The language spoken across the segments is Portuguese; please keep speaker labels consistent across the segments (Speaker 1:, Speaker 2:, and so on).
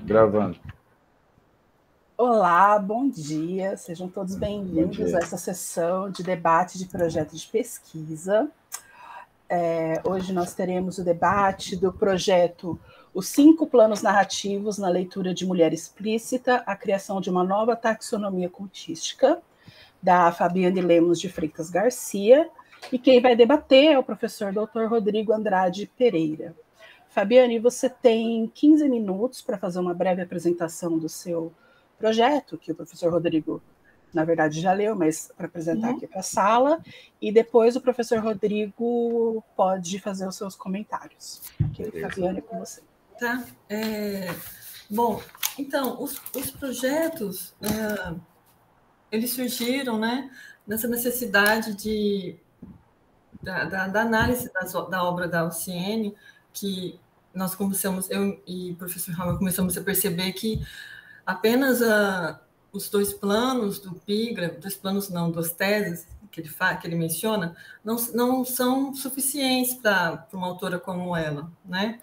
Speaker 1: Gravando.
Speaker 2: Olá, bom dia, sejam todos bem-vindos a essa sessão de debate de projeto de pesquisa. Hoje nós teremos o debate do projeto Os 5 Planos Narrativos na Leitura de Mulher Explícita, a criação de uma nova taxonomia contística, da Fabiane Lemos de Freitas Garcia, e quem vai debater é o professor Dr. Rodrigo Andrade Pereira. Fabiane, você tem 15 minutos para fazer uma breve apresentação do seu projeto, que o professor Rodrigo, na verdade, já leu, mas para apresentar aqui para a sala, e depois o professor Rodrigo pode fazer os seus comentários. Ok, Fabiane, é com você.
Speaker 3: Tá. Bom, então, os projetos, eles surgiram, né, nessa necessidade da análise da obra da Alciene, que nós começamos, eu e o professor Hammer começamos a perceber que apenas os 2 planos do Pigra, 2 planos não, 2 teses que ele menciona, não são suficientes para uma autora como ela, né?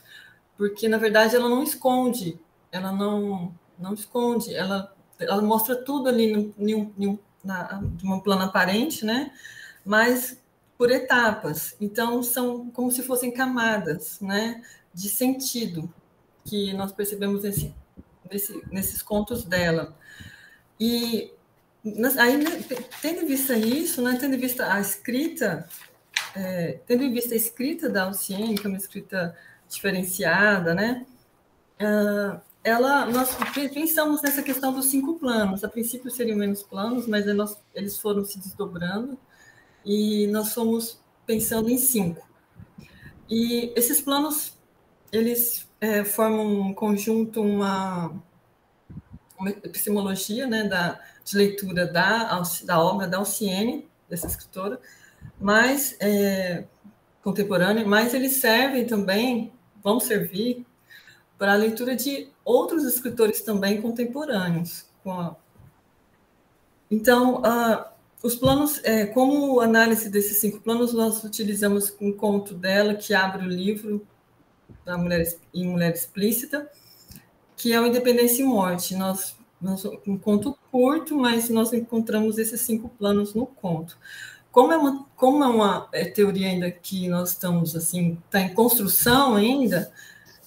Speaker 3: Porque, na verdade, ela não esconde, ela mostra tudo ali de uma plano aparente, né? Mas por etapas. Então, são como se fossem camadas, né, de sentido que nós percebemos nesses contos dela. E aí, tendo em vista isso, né, tendo em vista a escrita, tendo em vista a escrita da Alciene, que é uma escrita diferenciada, né, nós pensamos nessa questão dos 5 planos. A princípio seriam menos planos, mas eles foram se desdobrando e nós fomos pensando em 5. E esses planos, eles formam um conjunto, uma epistemologia, né, de leitura da obra da Alciene, dessa escritora, mas contemporânea, mas eles servem também, vão servir para a leitura de outros escritores também contemporâneos. Então, os planos, como análise desses 5 planos, nós utilizamos um conto dela que abre o livro da Mulher Explícita, que é o Independência e Morte. Um conto curto, mas nós encontramos esses 5 planos no conto. Como é uma teoria ainda que nós estamos assim, está em construção ainda,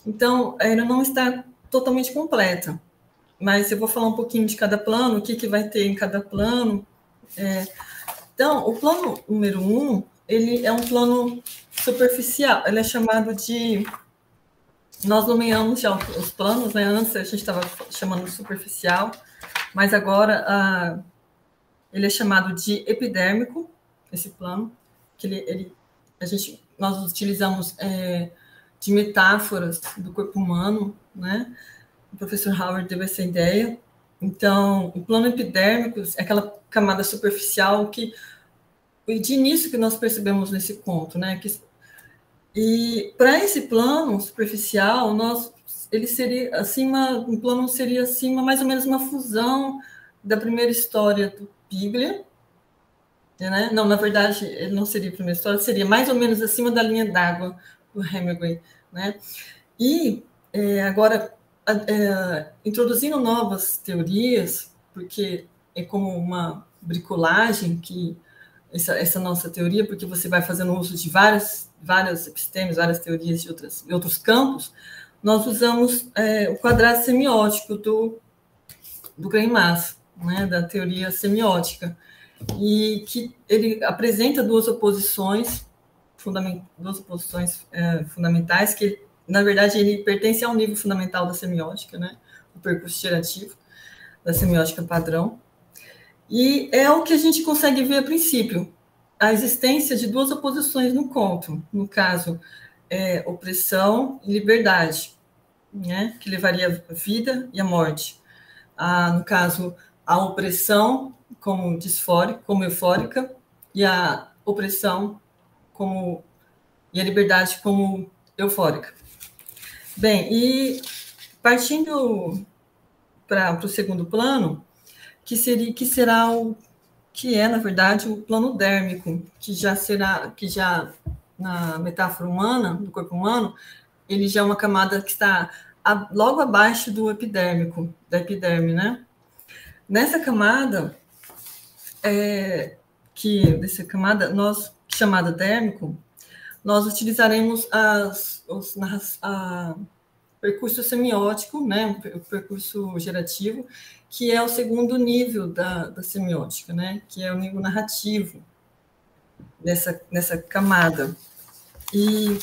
Speaker 3: então ela não está totalmente completa. Mas eu vou falar um pouquinho de cada plano, o que vai ter em cada plano. Então, o plano número 1, ele é um plano superficial, ele é chamado de... Nós nomeamos já os planos, né? Antes a gente estava chamando superficial, mas agora ele é chamado de epidérmico, esse plano, que nós utilizamos de metáforas do corpo humano, né? O professor Howard teve essa ideia. Então, o plano epidérmico é aquela camada superficial que, de início, que nós percebemos nesse conto, né? E para esse plano superficial, ele seria acima, um plano seria acima, mais ou menos uma fusão da primeira história do Piglia, né? Não, na verdade, ele não seria a primeira história, seria mais ou menos acima da linha d'água do Hemingway, né? E agora, introduzindo novas teorias, porque é como uma bricolagem que essa nossa teoria, porque você vai fazendo uso de várias epistemes, várias teorias de outros campos, nós usamos o quadrado semiótico do Graham-Mas, né, da teoria semiótica, e que ele apresenta duas oposições fundamentais, que, na verdade, ele pertence ao nível fundamental da semiótica, né, do percurso gerativo, da semiótica padrão. E é o que a gente consegue ver a princípio, a existência de duas oposições no conto, no caso, opressão e liberdade, né, que levaria a vida e a morte. No caso, a opressão como disfórica, como eufórica, e a opressão e a liberdade como eufórica. Bem, e partindo para o segundo plano, que é, na verdade, o plano dérmico, que já na metáfora humana, do corpo humano, ele já é uma camada que está logo abaixo do epidérmico, da epiderme, né? Nessa camada, chamada dérmico, nós utilizaremos o percurso semiótico, né, o percurso gerativo, que é o segundo nível da semiótica, né, que é o nível narrativo nessa camada. E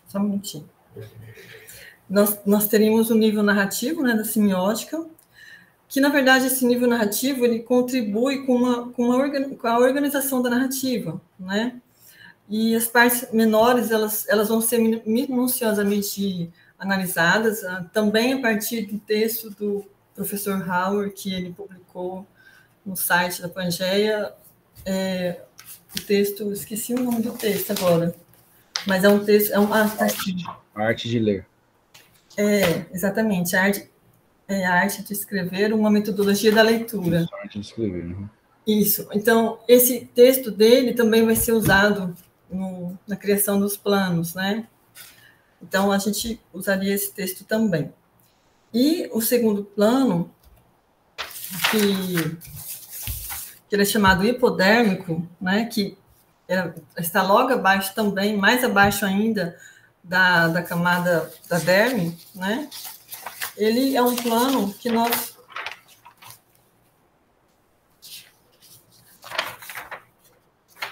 Speaker 3: só um minutinho. Nós teríamos o nível narrativo, né, da semiótica, que, na verdade, esse nível narrativo ele contribui com a organização da narrativa, né? E as partes menores elas vão ser minuciosamente analisadas, também a partir do texto do professor Hauer, que ele publicou no site da Pangeia. O texto, esqueci o nome do texto agora, mas é um texto...
Speaker 1: A arte de ler.
Speaker 3: Exatamente, a arte de escrever, uma metodologia da leitura.
Speaker 1: Isso, a arte de escrever. Uhum.
Speaker 3: Isso. Então, esse texto dele também vai ser usado na criação dos planos, né? Então, a gente usaria esse texto também. E o segundo plano, que ele é chamado hipodérmico, né? Que está logo abaixo também, mais abaixo ainda da camada da derme, né? Ele é um plano que nós...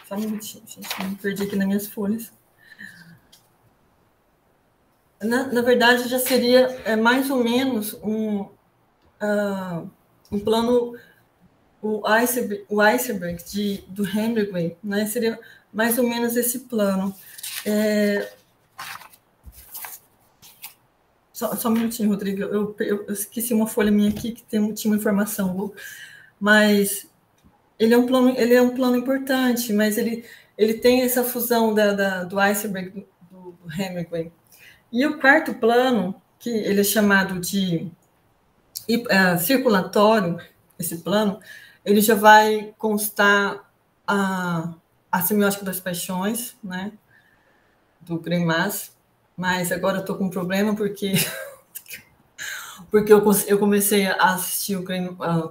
Speaker 3: Só um minutinho, gente, me perdi aqui nas minhas folhas. Na verdade, já seria mais ou menos um plano, o iceberg do Hemingway, né? Seria mais ou menos esse plano. Só um minutinho, Rodrigo, eu esqueci uma folha minha aqui que tinha uma informação, mas ele é um plano importante, mas ele tem essa fusão do iceberg do Hemingway. E o quarto plano, que ele é chamado de circulatório, esse plano, ele já vai constar a semiótica das paixões, né, do Greimas, mas agora eu estou com um problema porque eu comecei a assistir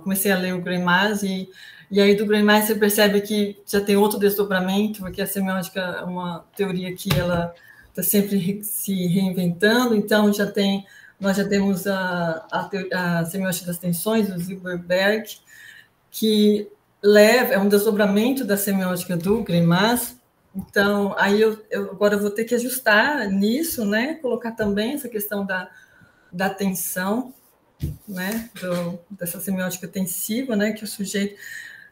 Speaker 3: comecei a ler o Greimas e aí do Greimas você percebe que já tem outro desdobramento, porque a semiótica é uma teoria que ela está sempre se reinventando, então nós já temos a semiótica das tensões, do Zilberberg, que é um desdobramento da semiótica do Greimas. Então, aí eu agora vou ter que ajustar nisso, né? Colocar também essa questão da tensão, né? Dessa semiótica tensiva, né? Que o sujeito,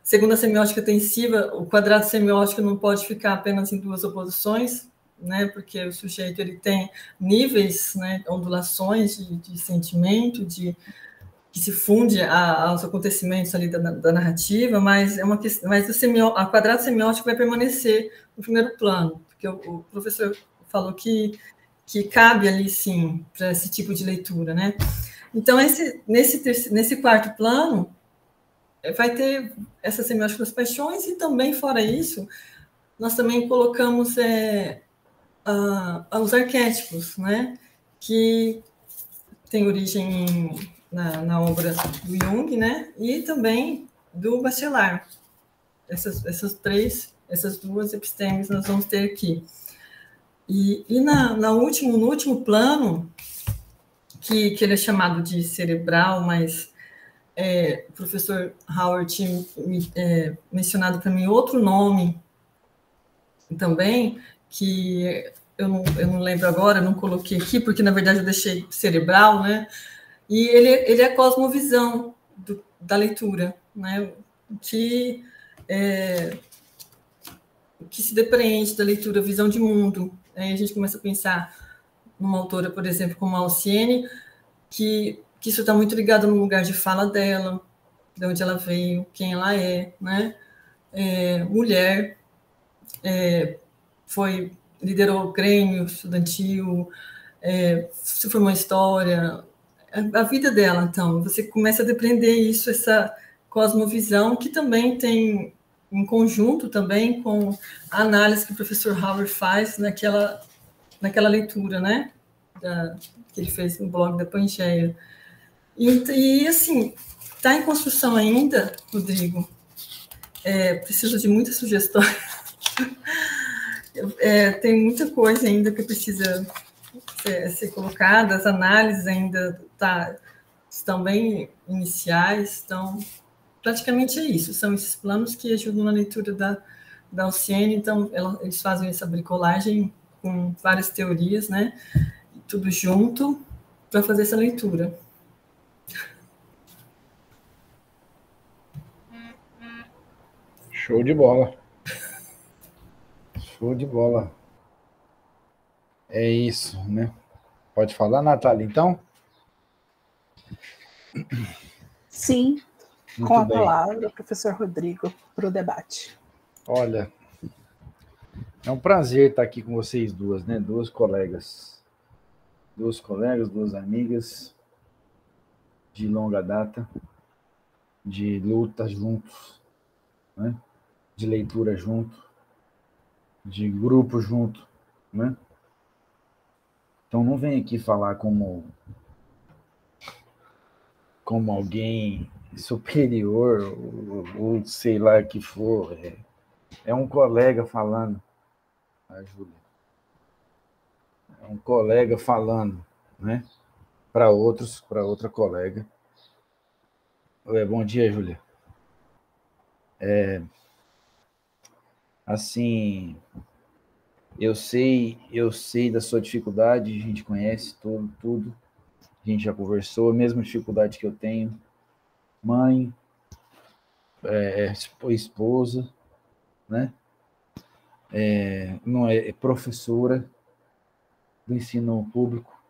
Speaker 3: segundo a semiótica tensiva, o quadrado semiótico não pode ficar apenas em duas oposições, né? Porque o sujeito ele tem níveis, né? Ondulações de sentimento, que se funde aos acontecimentos ali da narrativa, mas o quadrado semiótico vai permanecer no primeiro plano, porque o professor falou que cabe ali, sim, para esse tipo de leitura, né? Então, nesse quarto plano, vai ter essa semiótica das paixões e também, fora isso, nós também colocamos os arquétipos, né? Que tem origem na obra do Jung, né? E também do Bachelard. Essas duas epistemes nós vamos ter aqui. E no último plano, que ele é chamado de cerebral, mas o professor Howard tinha mencionado para mim outro nome também, que eu não lembro agora, não coloquei aqui, porque na verdade eu deixei cerebral, né? E ele é a cosmovisão da leitura, né? Que se depreende da leitura, visão de mundo. Aí a gente começa a pensar numa autora, por exemplo, como a Alcione, que isso está muito ligado no lugar de fala dela, de onde ela veio, quem ela é, né? Mulher, liderou o Grêmio estudantil, se formou em história, a vida dela. Então, você começa a depreender isso, essa cosmovisão, que também tem em conjunto também com a análise que o professor Howard faz naquela leitura, né? Que ele fez no blog da Pangeia. E assim, está em construção ainda, Rodrigo. Preciso de muitas sugestões. Tem muita coisa ainda que precisa ser colocada, as análises ainda estão bem iniciais, então, praticamente é isso, são esses planos que ajudam na leitura da Alciene, então, eles fazem essa bricolagem com várias teorias, né, tudo junto, para fazer essa leitura.
Speaker 1: Show de bola. Show de bola. É isso, né? Pode falar, Natália, então?
Speaker 2: Sim,
Speaker 1: Muito
Speaker 2: com a
Speaker 1: bem.
Speaker 2: palavra, professor Rodrigo, para o debate.
Speaker 1: Olha, é um prazer estar aqui com vocês duas, né? Duas colegas, duas amigas de longa data, de luta juntos, né? De leitura junto, de grupo junto, né? Então não vem aqui falar como alguém superior ou sei lá que for. É um colega falando, a Júlia. É um colega falando, né? Para outra colega. Bom dia, Júlia. Assim, eu sei da sua dificuldade, a gente conhece tudo. A gente já conversou, a mesma dificuldade que eu tenho. Mãe, esposa, né? Não é professora do ensino público.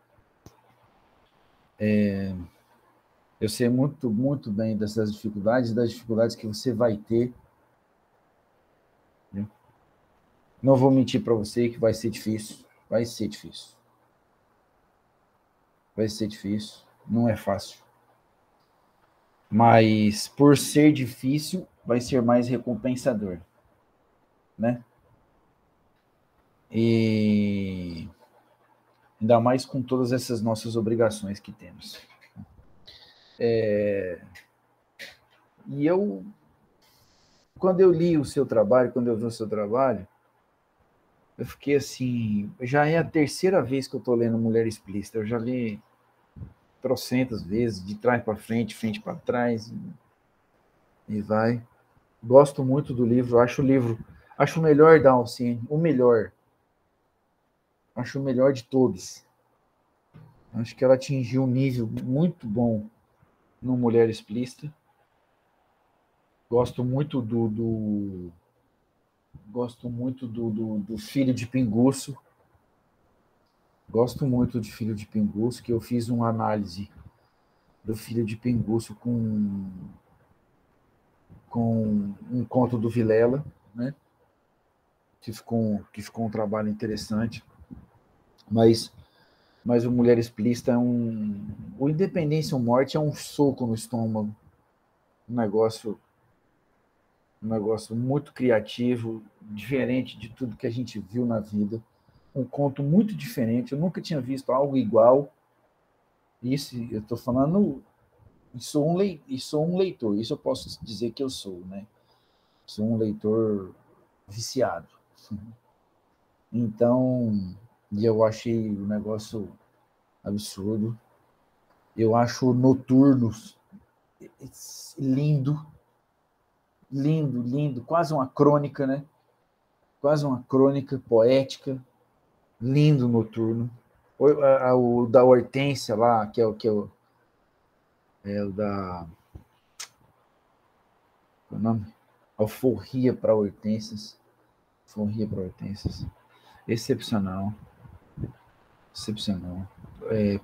Speaker 1: Eu sei muito, muito bem dessas dificuldades, das dificuldades que você vai ter. Né? Não vou mentir para você que vai ser difícil. Vai ser difícil. Vai ser difícil. Não é fácil. Mas, por ser difícil, vai ser mais recompensador. Né? E ainda mais com todas essas nossas obrigações que temos. E quando eu li o seu trabalho, quando eu vi o seu trabalho, eu fiquei assim, já é a terceira vez que eu estou lendo Mulher Explícita, eu já li trocentas vezes, de trás para frente para trás, e vai. Gosto muito do livro, acho o melhor da Alciene, acho o melhor de todos. Acho que ela atingiu um nível muito bom no Mulher Explícita. Gosto muito do Filho de Pinguço. Gosto muito de Filho de Pinguço, que eu fiz uma análise do Filho de Pinguço com um conto do Vilela, né? Que ficou um trabalho interessante. Mas o Mulher Explícita o Independência ou Morte é um soco no estômago. Um negócio muito criativo, diferente de tudo que a gente viu na vida. Um conto muito diferente. Eu nunca tinha visto algo igual. Isso, eu estou falando, sou um leitor. Isso eu posso dizer que eu sou, né? Sou um leitor viciado. Então, eu achei o negócio absurdo. Eu acho Noturnos lindo, lindo, lindo, quase uma crônica, né? Quase uma crônica poética, lindo Noturno. O da Hortência lá, que é o da... Qual é o nome? Alforria para Hortências. Excepcional.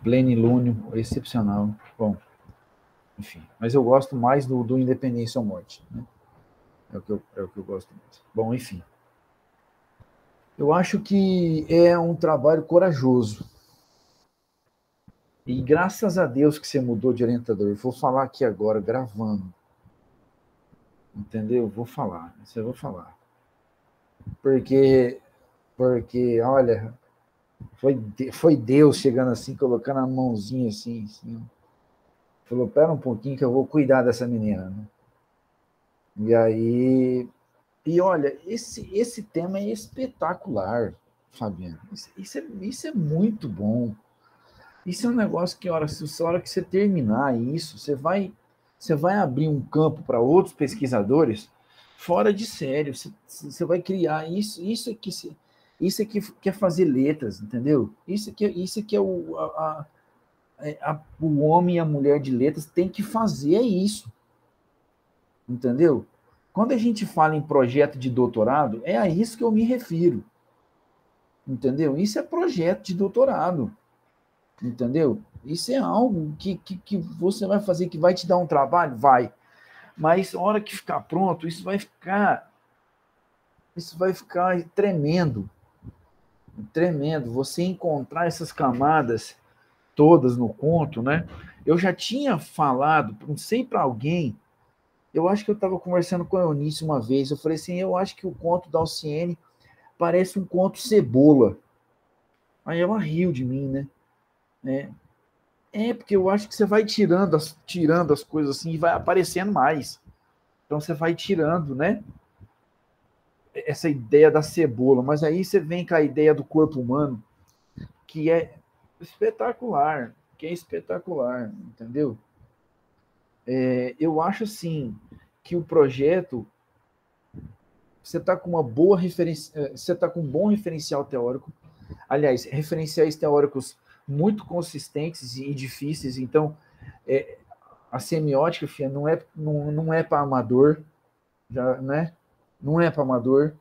Speaker 1: Plenilúnio, excepcional. Bom, enfim. Mas eu gosto mais do Independência ou Morte. Né? É o que eu gosto mais. Bom, enfim. Eu acho que é um trabalho corajoso. E graças a Deus que você mudou de orientador. Eu vou falar aqui agora, gravando. Entendeu? Vou falar, isso eu vou falar. Porque, olha, foi Deus chegando assim, colocando a mãozinha assim. Falou, pera um pouquinho que eu vou cuidar dessa menina, né? E aí... E olha, esse tema é espetacular, Fabiano. Isso é muito bom. Isso é um negócio que, a hora que você terminar isso, você vai abrir um campo para outros pesquisadores fora de sério. Você vai criar isso. Isso é que é fazer letras, entendeu? Isso que é o homem e a mulher de letras tem que fazer é isso, entendeu? Quando a gente fala em projeto de doutorado, é a isso que eu me refiro, entendeu? Isso é projeto de doutorado, entendeu? Isso é algo que você vai fazer, que vai te dar um trabalho? Vai. Mas na hora que ficar pronto, isso vai ficar tremendo, tremendo. Você encontrar essas camadas todas no conto, né? Eu já tinha falado, não sei para alguém, eu acho que eu estava conversando com a Eunice uma vez, eu falei assim, eu acho que o conto da Alciene parece um conto cebola. Aí ela riu de mim, né? Porque eu acho que você vai tirando as coisas assim e vai aparecendo mais. Então você vai tirando, né? Essa ideia da cebola, mas aí você vem com a ideia do corpo humano, que é espetacular, entendeu? Eu acho assim que o projeto você está com uma boa referência, você está com um bom referencial teórico. Aliás, referenciais teóricos muito consistentes e difíceis. Então, a semiótica, filha, não é para amador, já, né? Não é para amador,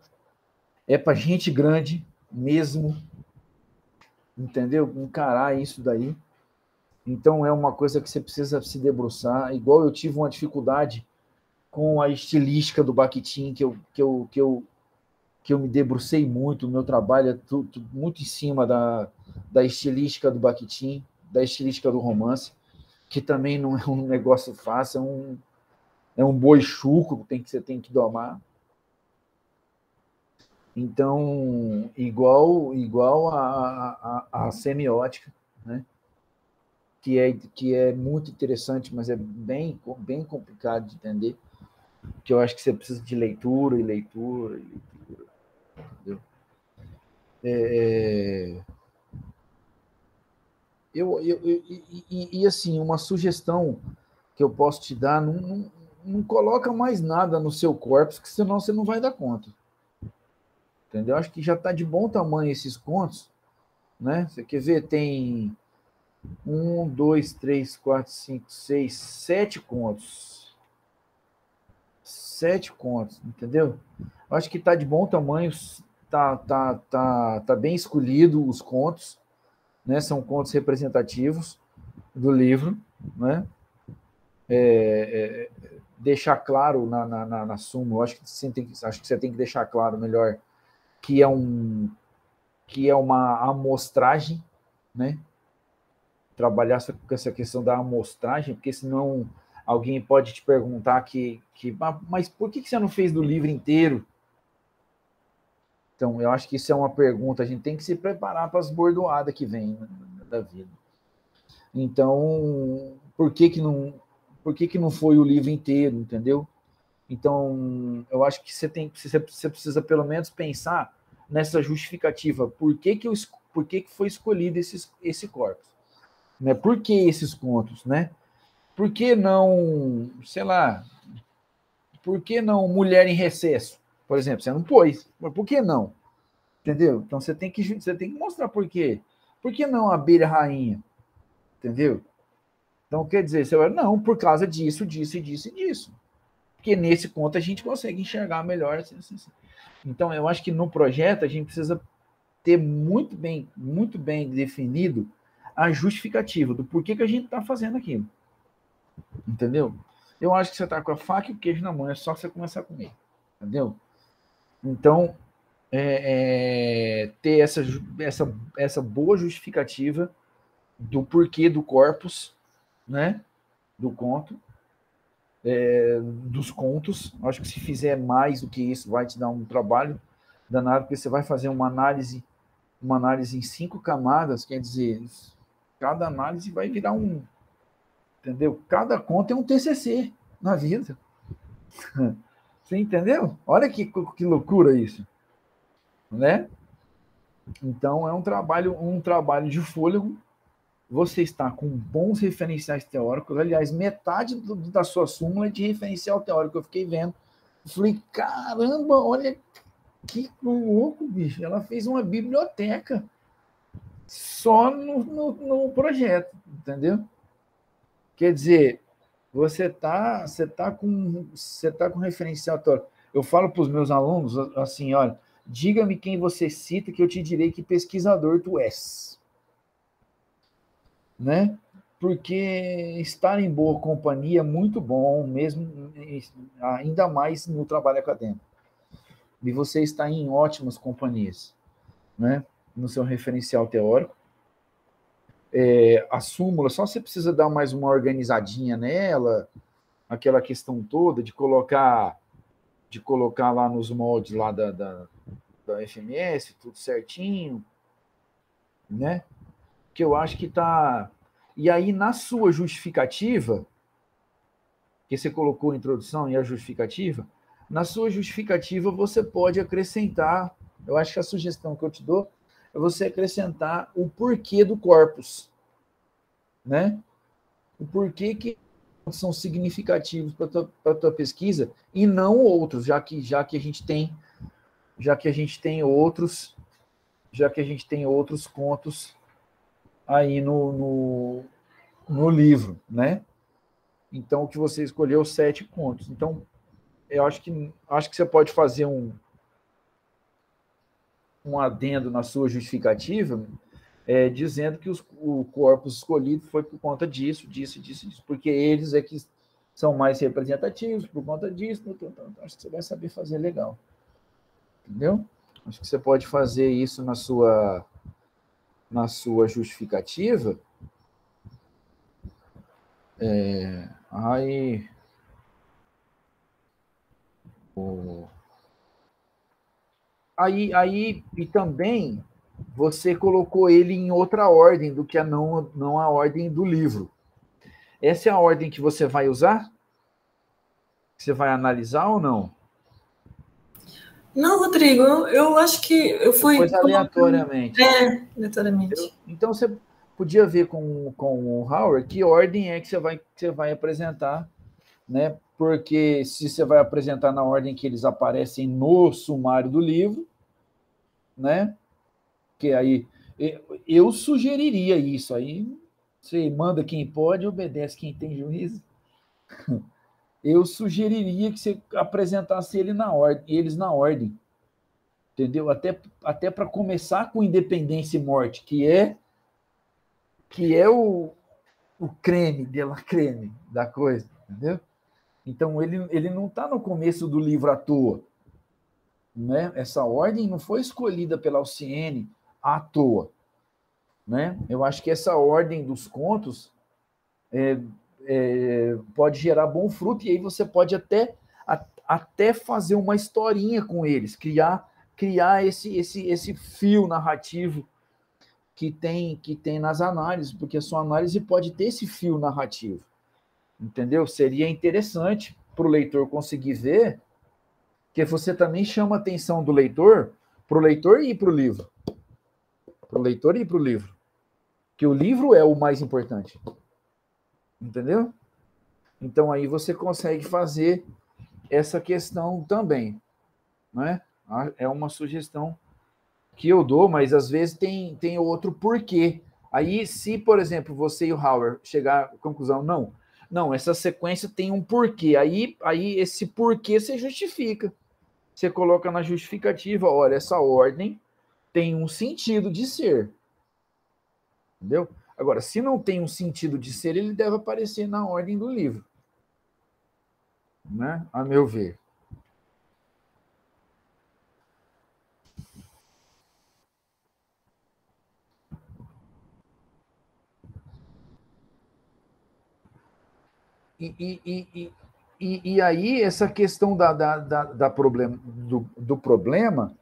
Speaker 1: é para gente grande mesmo, entendeu? Encarar isso daí. Então, é uma coisa que você precisa se debruçar. Igual eu tive uma dificuldade com a estilística do Bakhtin, que eu me debrucei muito, o meu trabalho é muito em cima da estilística do Bakhtin, da estilística do romance, que também não é um negócio fácil, é um boi chuco que você tem que domar. Então, igual a semiótica, né? Que é muito interessante, mas é bem complicado de entender, que eu acho que você precisa de leitura e leitura, entendeu? Assim, uma sugestão que eu posso te dar, não coloca mais nada no seu corpo, que senão você não vai dar conta. Entendeu? Acho que já está de bom tamanho esses contos, né? Você quer ver? Tem 1, 2, 3, 4, 5, 6, 7 contos. 7 contos, entendeu? Acho que está de bom tamanho, tá bem escolhido os contos, né? São contos representativos do livro, né? Deixar claro na súmula, acho que você tem que deixar claro melhor que é uma amostragem, né? Trabalhar com essa questão da amostragem, porque senão alguém pode te perguntar mas por que você não fez do livro inteiro? Então, eu acho que isso é uma pergunta, a gente tem que se preparar para as bordoadas que vem da vida. Então, por que não foi o livro inteiro, entendeu? Então, eu acho que você precisa pelo menos pensar nessa justificativa. Por que foi escolhido esse corpus? Né? Por que esses contos? Né? Por que não, sei lá, por que não Mulher em Recesso? Por exemplo, você não pôs. Mas por que não? Entendeu? Então você tem que mostrar por quê. Por que não a Abelha Rainha? Entendeu? Então, quer dizer, você vai, não, por causa disso, disso e disso e disso. Porque nesse conto a gente consegue enxergar melhor. Assim. Então, eu acho que no projeto a gente precisa ter muito bem definido a justificativa do porquê que a gente está fazendo aquilo. Entendeu? Eu acho que você está com a faca e o queijo na mão, é só você começar a comer. Entendeu? Então, ter essa boa justificativa do porquê do corpus, né? Do conto. dos contos. Acho que se fizer mais do que isso, vai te dar um trabalho danado, porque você vai fazer uma análise em 5 camadas, quer dizer, cada análise vai virar um, entendeu? Cada conto é um TCC na vida. Você entendeu? Olha que loucura isso, né? Então é um trabalho de fôlego. Você está com bons referenciais teóricos. Aliás, metade da sua súmula é de referencial teórico. Eu fiquei vendo. Eu falei, caramba, olha que louco, bicho. Ela fez uma biblioteca só no projeto, entendeu? Quer dizer, você tá com referencial teórico. Eu falo para os meus alunos assim, olha, diga-me quem você cita que eu te direi que pesquisador tu és, né? Porque estar em boa companhia é muito bom, mesmo ainda mais no trabalho acadêmico. E você está em ótimas companhias, né? No seu referencial teórico. A súmula, só você precisa dar mais uma organizadinha nela, aquela questão toda de colocar lá nos moldes lá da FMS, tudo certinho, né? Que eu acho que tá. E aí, na sua justificativa, que você colocou a introdução e a justificativa, na sua justificativa você pode acrescentar, eu acho que a sugestão que eu te dou é você acrescentar o porquê do corpus, né? O porquê que são significativos para a tua pesquisa e não outros, já que a gente tem outros contos aí no livro, né? Então, o que você escolheu, 7 contos. Então, eu acho que você pode fazer um adendo na sua justificativa, dizendo que o corpus escolhido foi por conta disso, porque eles é que são mais representativos por conta disso. Então, acho que você vai saber fazer legal. Entendeu? Acho que você pode fazer isso na sua justificativa. Aí, e também você colocou ele em outra ordem do que não a ordem do livro. Essa é a ordem que você vai usar? Que você vai analisar ou não?
Speaker 3: Não, Rodrigo, eu acho que eu fui
Speaker 1: Pois aleatoriamente.
Speaker 3: aleatoriamente.
Speaker 1: Então você podia ver com o Howard que ordem é que você vai apresentar, né? Porque se você vai apresentar na ordem que eles aparecem no sumário do livro, né? Que aí eu sugeriria isso aí. Você manda quem pode, obedece quem tem juízo. Eu sugeriria que você apresentasse eles na ordem, entendeu? Até para começar com Independência e Morte, que é o creme dela creme da coisa, entendeu? Então ele não está no começo do livro à toa, né? Essa ordem não foi escolhida pela Alciene à toa, né? Eu acho que essa ordem dos contos pode gerar bom fruto e aí você pode até fazer uma historinha com eles, criar esse fio narrativo que tem nas análises, porque a sua análise pode ter esse fio narrativo, entendeu? Seria interessante para o leitor conseguir ver que você também chama a atenção do leitor para o leitor ir para o livro, para o leitor ir para o livro, que o livro é o mais importante, entendeu? Então aí você consegue fazer essa questão também, né? É uma sugestão que eu dou, mas às vezes tem outro porquê. Aí, se, por exemplo, você e o Howard chegar à conclusão, não, essa sequência tem um porquê. Aí esse porquê você justifica. Você coloca na justificativa, olha, essa ordem tem um sentido de ser. Entendeu? Agora, se não tem um sentido de ser, ele deve aparecer na ordem do livro. Né? A meu ver. E aí, essa questão do problema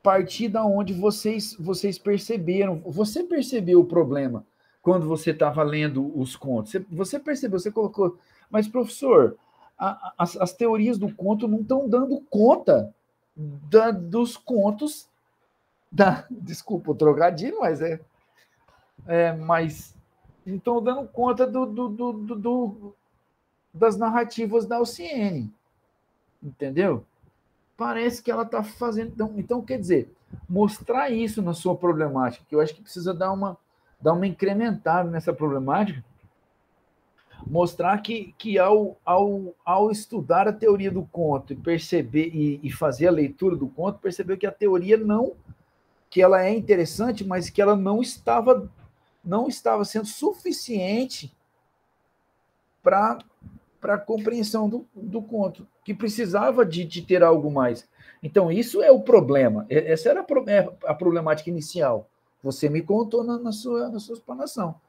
Speaker 1: partir da onde vocês perceberam. Você percebeu o problema quando você estava lendo os contos. Você percebeu, você colocou. Mas, professor, as teorias do conto não estão dando conta dos contos desculpa o trocadilho, mas mas não estão dando conta das narrativas da Alciene. Entendeu? Parece que ela está fazendo. Então, quer dizer, mostrar isso na sua problemática, que eu acho que precisa dar uma incrementada nessa problemática, mostrar que ao estudar a teoria do conto e perceber e fazer a leitura do conto, percebeu que a teoria que ela é interessante, mas que ela não estava sendo suficiente para a compreensão do conto, que precisava de ter algo mais. Então, isso é o problema. Essa era a problemática inicial. Você me contou na sua explanação.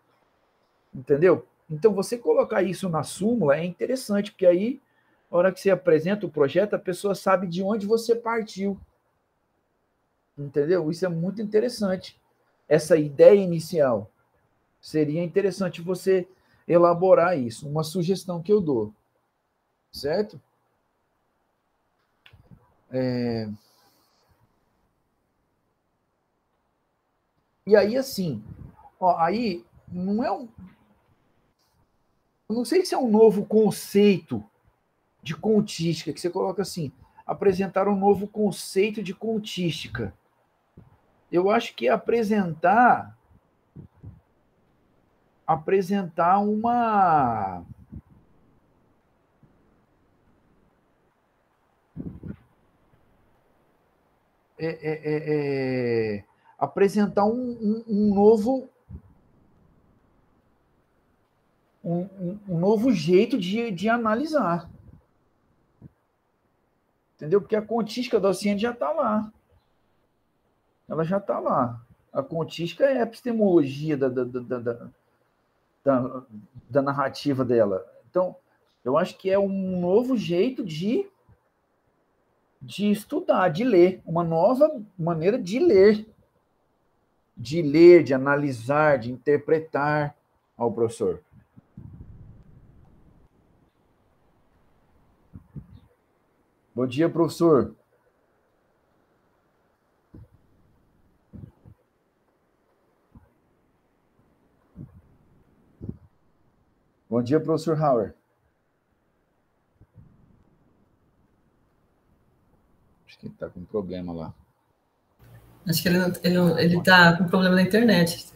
Speaker 1: Entendeu? Então, você colocar isso na súmula é interessante, porque aí, na hora que você apresenta o projeto, a pessoa sabe de onde você partiu. Entendeu? Isso é muito interessante. Essa ideia inicial. Seria interessante você elaborar isso. Uma sugestão que eu dou. Certo? E aí, assim, aí não é eu não sei se é um novo conceito de contística, que você coloca assim, apresentar um novo conceito de contística. Eu acho que é apresentar uma apresentar um novo jeito de analisar. Entendeu? Porque a contística da Alciene já está lá. Ela já está lá. A contística é a epistemologia da narrativa dela. Então, eu acho que é um novo jeito de estudar, de ler, uma nova maneira de ler, de analisar, de interpretar ao professor. Bom dia, professor. Bom dia, professor Hauer. Acho que ele está com problema lá.
Speaker 3: Acho que ele está com problema na internet.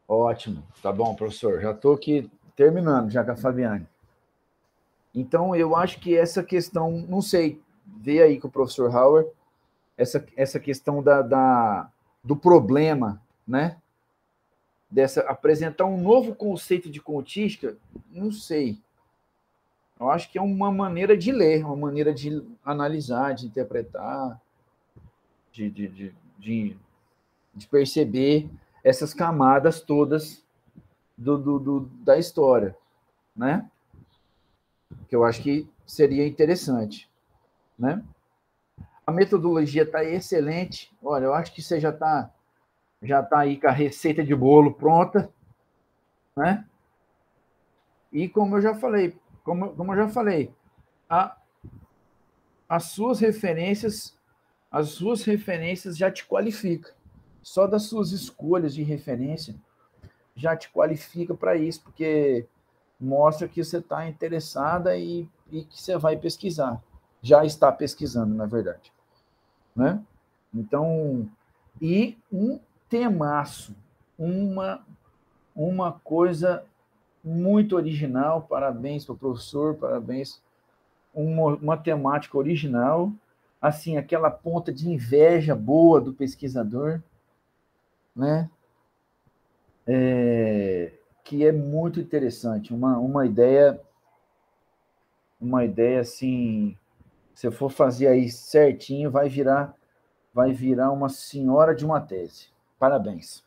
Speaker 1: Ótimo. Tá bom, professor. Já estou aqui terminando já com a Fabiane. Então, eu acho que essa questão, não sei, vê aí com o professor Hauer, essa questão do problema, né? Apresentar um novo conceito de contística, não sei. Eu acho que é uma maneira de ler, uma maneira de analisar, de interpretar, de perceber essas camadas todas da história, né? Que eu acho que seria interessante, né? A metodologia está excelente. Olha, eu acho que você já tá aí com a receita de bolo pronta, né? E como eu já falei, as suas referências já te qualificam. Só das suas escolhas de referência já te qualifica para isso, porque mostra que você está interessada e que você vai pesquisar. Já está pesquisando, na verdade. Né? Então, e um temaço, uma coisa muito original, parabéns para o professor, parabéns, uma temática original, assim, aquela ponta de inveja boa do pesquisador, né? Que é muito interessante, uma ideia assim, se eu for fazer aí certinho, vai virar uma senhora de uma tese. Parabéns.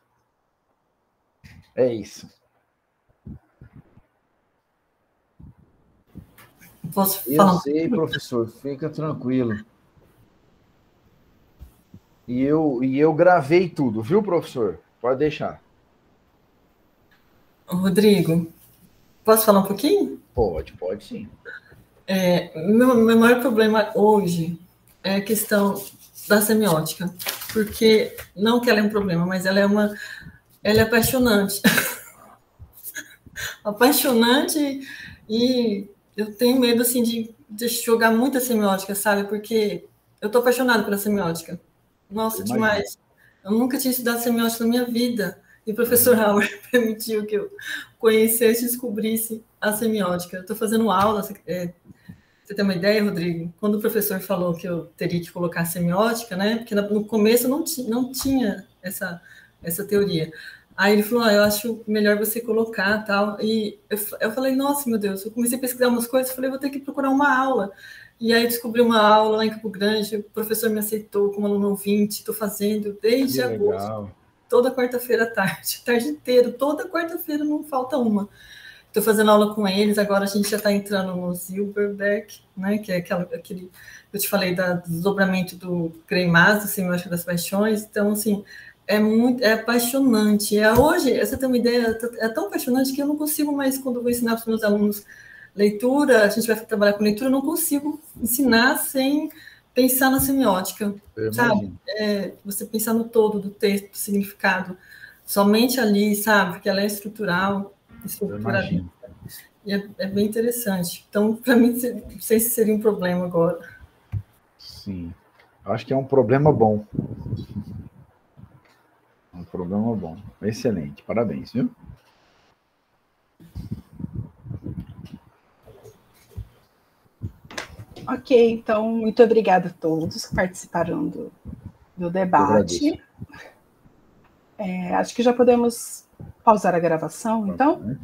Speaker 1: É isso.
Speaker 3: Posso
Speaker 1: Eu
Speaker 3: falar?
Speaker 1: sei, professor, fica tranquilo. E eu gravei tudo, viu, professor? Pode deixar.
Speaker 3: Rodrigo, posso falar um pouquinho?
Speaker 1: Pode sim.
Speaker 3: Meu maior problema hoje é a questão da semiótica, porque não que ela é um problema, mas ela é apaixonante. Apaixonante, e eu tenho medo assim de jogar muita semiótica, sabe? Porque eu tô apaixonada pela semiótica. Nossa, demais. Eu nunca tinha estudado semiótica na minha vida. E o professor Howard permitiu que eu conhecesse e descobrisse a semiótica. Eu estou fazendo aula. Você tem uma ideia, Rodrigo? Quando o professor falou que eu teria que colocar semiótica, né? Porque no começo não tinha essa teoria. Aí ele falou, eu acho melhor você colocar, tal. E eu falei, nossa, meu Deus, eu comecei a pesquisar umas coisas, falei, vou ter que procurar uma aula. E aí eu descobri uma aula lá em Campo Grande, o professor me aceitou como aluno ouvinte, estou fazendo desde agosto, toda quarta-feira à tarde, a tarde inteira, toda quarta-feira, não falta uma. Estou fazendo aula com eles, agora a gente já está entrando no Silberberg, né, que é aquele, eu te falei, do desdobramento do Greimas, do Semiótica das Paixões. Então, assim, é apaixonante. Hoje, você tem uma ideia, é tão apaixonante que eu não consigo mais, quando eu vou ensinar para os meus alunos leitura, a gente vai trabalhar com leitura, eu não consigo ensinar sem pensar na semiótica, sabe? Você pensar no todo do texto, do significado, somente ali, sabe? Porque ela é estrutural, estruturada. E é bem interessante. Então, para mim, não sei se seria um problema agora.
Speaker 1: Sim. Acho que é um problema bom. Um problema bom. Excelente. Parabéns, viu?
Speaker 2: Ok, então, muito obrigada a todos que participaram do debate. Acho que já podemos pausar a gravação, então?